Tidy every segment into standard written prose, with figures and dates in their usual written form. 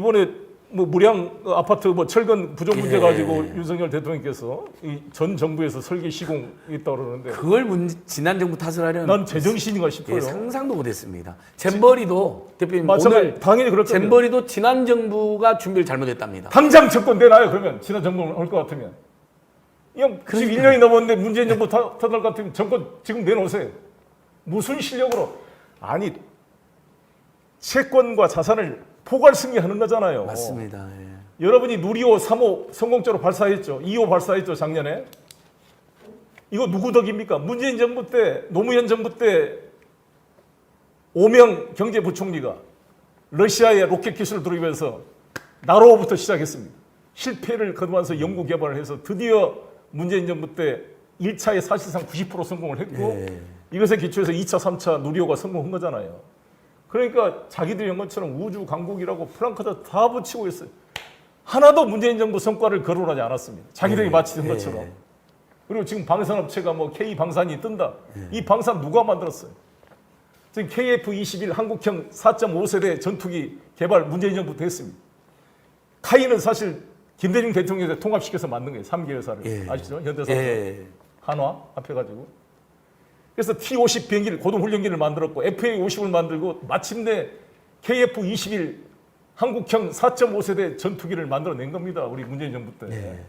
이번에 뭐 무량 아파트 뭐 철근 부족 문제 예. 가지고 윤석열 대통령께서 이 전 정부에서 설계 시공 있다 그러는데 그걸 지난 정부 탓을 하려는 난 제정신인가 싶어요. 예, 상상도 못했습니다. 잼버리도 대표님 마찬가지 오늘 당연히 그럴 겁니다. 잼버리도 지난 정부가 준비를 잘못했답니다. 당장 정권 내놔요. 그러면 지난 정권 올 것 같으면 지금 1년이 넘었는데 문재인 정부 탓할 것 같으면 정권 지금 내놓으세요. 무슨 실력으로 아니 채권과 자산을 포괄승계하는 거잖아요. 맞습니다. 예. 여러분이 누리호 3호 성공적으로 발사했죠. 2호 발사했죠 작년에. 이거 누구 덕입니까? 문재인 정부 때 노무현 정부 때 오명 경제부총리가 러시아의 로켓 기술을 들이면서 나로부터 시작했습니다. 실패를 거두면서 연구 개발을 해서 드디어 문재인 정부 때 1차에 사실상 90% 성공을 했고 예. 이것에 기초해서 2차, 3차 누리호가 성공한 거잖아요. 그러니까 자기들이 한 것처럼 우주 강국이라고 플랑카드 다 붙이고 있어요. 하나도 문재인 정부 성과를 거론하지 않았습니다. 자기들이 마치 한 것처럼. 그리고 지금 방산업체가 뭐 K방산이 뜬다. 이 방산 누가 만들었어요? 지금 KF-21 한국형 4.5세대 전투기 개발 문재인 정부부터 했습니다. 카이는 사실 김대중 대통령에 통합시켜서 만든 거예요. 3개회사를. 예. 아시죠? 현대산업, 예. 한화 합해가지고. 그래서 T-50 비행기를 고등훈련기를 만들었고 FA-50을 만들고 마침내 KF-21 한국형 4.5세대 전투기를 만들어낸 겁니다. 우리 문재인 정부 때. 예.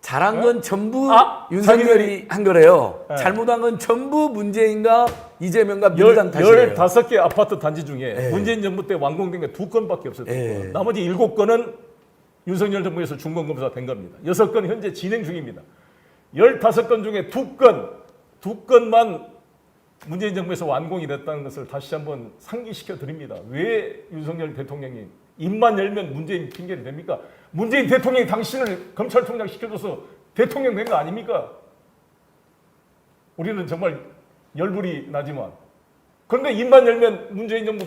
잘한 건 전부 자기들이- 윤석열이 한 거래요. 예. 잘못한 건 전부 문재인과 이재명과 민주당 탓이래요. 15개 아파트 단지 중에 예. 문재인 정부 때 완공된 게 2건밖에 없어요. 예. 나머지 7건은 윤석열 정부에서 중간검사 된 겁니다. 6건 현재 진행 중입니다. 15건 중에 2건만 문재인 정부에서 완공이 됐다는 것을 다시 한번 상기시켜 드립니다. 왜 윤석열 대통령이 입만 열면 문재인 핑계를 댑니까? 문재인 대통령이 당신을 검찰총장 시켜줘서 대통령 된 거 아닙니까? 우리는 정말 열불이 나지만 그런데 입만 열면 문재인 정부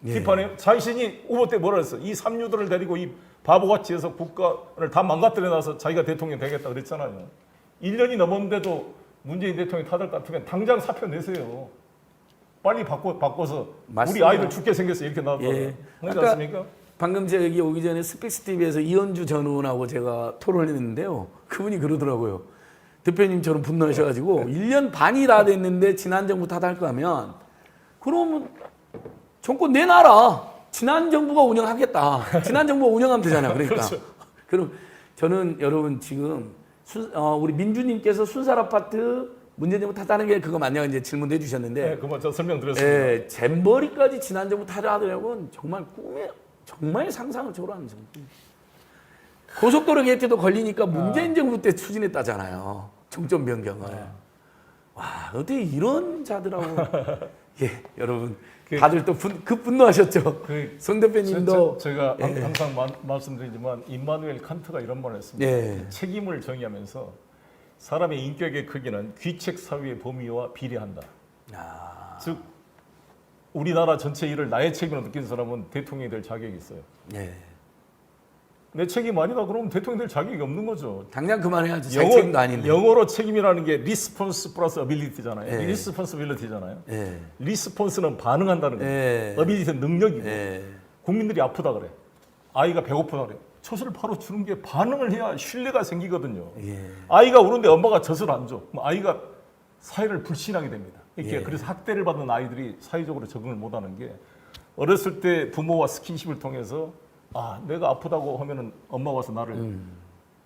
비판해요. 자신이 후보 때 뭐라 했어? 이 삼류들을 데리고 이 바보같이 해서 국가를 다 망가뜨려 놔서 자기가 대통령 되겠다 그랬잖아요. 1년이 넘었는데도 문재인 대통령이 타들 같으면 당장 사표 내세요. 빨리 바꿔서 우리 맞습니다. 아이들 죽게 생겼어 이렇게 나왔다고. 예. 그렇지 아까 않습니까? 방금 제가 여기 오기 전에 스픽스 TV에서 이현주 전 의원하고 제가 토론을 했는데요. 그분이 그러더라고요. 대표님처럼 분노하셔가지고 1년 반이 다 됐는데 지난 정부 탓할 거 하면 그러면 정권 내놔라. 지난 정부가 운영하겠다. 지난 정부가 운영하면 되잖아요. 그러니까. 그렇죠. 그럼 저는 여러분 지금 우리 민주님께서 순살 아파트 문재인 정부 탓하는 게 그거 맞냐고 이제 질문해 주셨는데 네, 그만 저 설명드렸습니다. 예, 잼버리까지 지난 정부 탓하더라고는 정말 꿈에 정말 상상을 초월하는 정부. 고속도로 게이트도 걸리니까 문재인 정부 때 추진했다잖아요. 정점 변경을. 와 어떻게 이런 자들하고 예 여러분 다들 또 분노하셨죠. 송 대표님도 제가 항상 말씀드리지만 임마누엘 칸트가 이런 말을 했습니다. 예. 책임을 정의하면서 사람의 인격의 크기는 귀책 사유의 범위와 비례한다. 즉 우리나라 전체 일을 나의 책임으로 느끼는 사람은 대통령이 될 자격이 있어요. 예. 내 책임 아니다 그러면 대통령이 될 자격이 없는 거죠. 당장 그만해야죠. 제 책임도 아닌데. 영어로 책임이라는 게 리스폰스 플러스 어빌리티잖아요. 예. 리스폰스빌리티잖아요. 예. 리스폰스는 반응한다는 거예요. 예. 어빌리티는 능력이고. 예. 국민들이 아프다 그래. 아이가 배고프다 그래. 젖을 바로 주는 게 반응을 해야 신뢰가 생기거든요. 예. 아이가 우는데 엄마가 젖을 안 줘. 그럼 아이가 사회를 불신하게 됩니다. 이렇게 예. 그래서 학대를 받는 아이들이 사회적으로 적응을 못하는 게 어렸을 때 부모와 스킨십을 통해서 아 내가 아프다고 하면은 엄마 와서 나를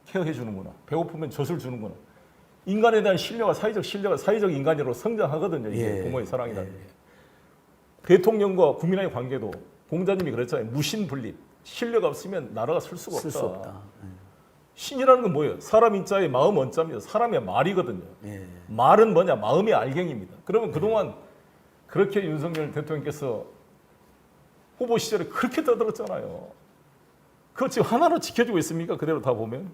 케어해 주는구나. 배고프면 젖을 주는구나. 인간에 대한 신뢰가 사회적 인간으로 성장하거든요. 이게 예. 부모의 사랑이라는 게. 대통령과 국민의 관계도 공자님이 그랬잖아요. 무신분립. 신뢰가 없으면 나라가 설 수가 없다. 쓸 수 없다. 신이라는 건 뭐예요? 사람 인자에 마음 원자입니다. 사람의 말이거든요. 예. 말은 뭐냐? 마음의 알갱입니다. 그러면 그동안 그렇게 윤석열 대통령께서 후보 시절에 그렇게 떠들었잖아요. 그거 지금 하나로 지켜주고 있습니까? 그대로 다 보면.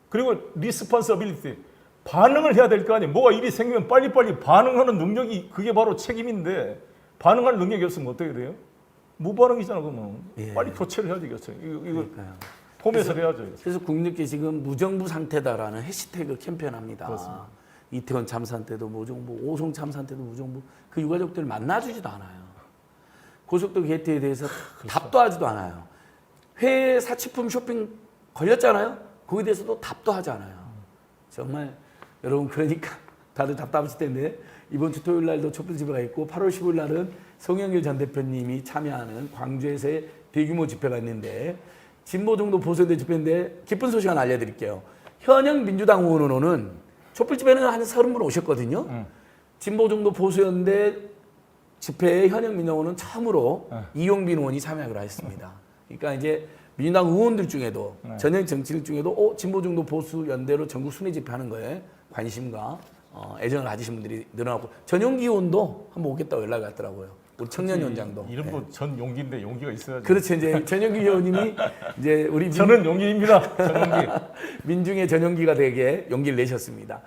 그리고 리스폰서빌리티. 반응을 해야 될 거 아니에요. 뭐가 일이 생기면 빨리빨리 반응하는 능력이 그게 바로 책임인데 반응할 능력이 없으면 어떻게 돼요? 무반응이잖아 그러면. 예. 빨리 교체를 해야 되겠어요. 이거 그러니까요. 폼에서 해야죠. 그래서 국민께 지금 무정부 상태다라는 해시태그 캠페인합니다. 그렇습니다. 이태원 참사 때도 무정부, 오송 참사 때도 무정부, 그 유가족들 만나주지도 않아요. 고속도로 게이트에 대해서 답도 하지도 않아요. 해외 사치품 쇼핑 걸렸잖아요. 거기에 대해서도 답도 하지 않아요. 정말 여러분 그러니까 다들 답답하실 텐데 이번 주 토요일 날도 촛불 집회가 있고 8월 15일 날은 송영길 전 대표님이 참여하는 광주에서의 대규모 집회가 있는데 진보정도 보수연대 집회인데 기쁜 소식 하나 알려드릴게요. 현역 민주당 의원으로는 촛불 집회는 한 30분 오셨거든요. 진보정도 보수연대 집회에 현역 민주당은 처음으로 이용빈 의원이 참여하기로 했습니다. 그러니까 이제 민주당 의원들 중에도 전형 정치인 중에도 진보정도 보수연대로 전국 순회 집회하는 거에 관심과 애정을 가지신 분들이 늘어나고 전용기 의원도 한번 오겠다고 연락이 왔더라고요. 우리 청년위원장도. 이름도 네. 전용기인데 용기가 있어야죠. 그렇죠. 이제 전용기 의원님이 이제 우리 저는 용기입니다. 전용기. 민중의 전용기가 되게 용기를 내셨습니다.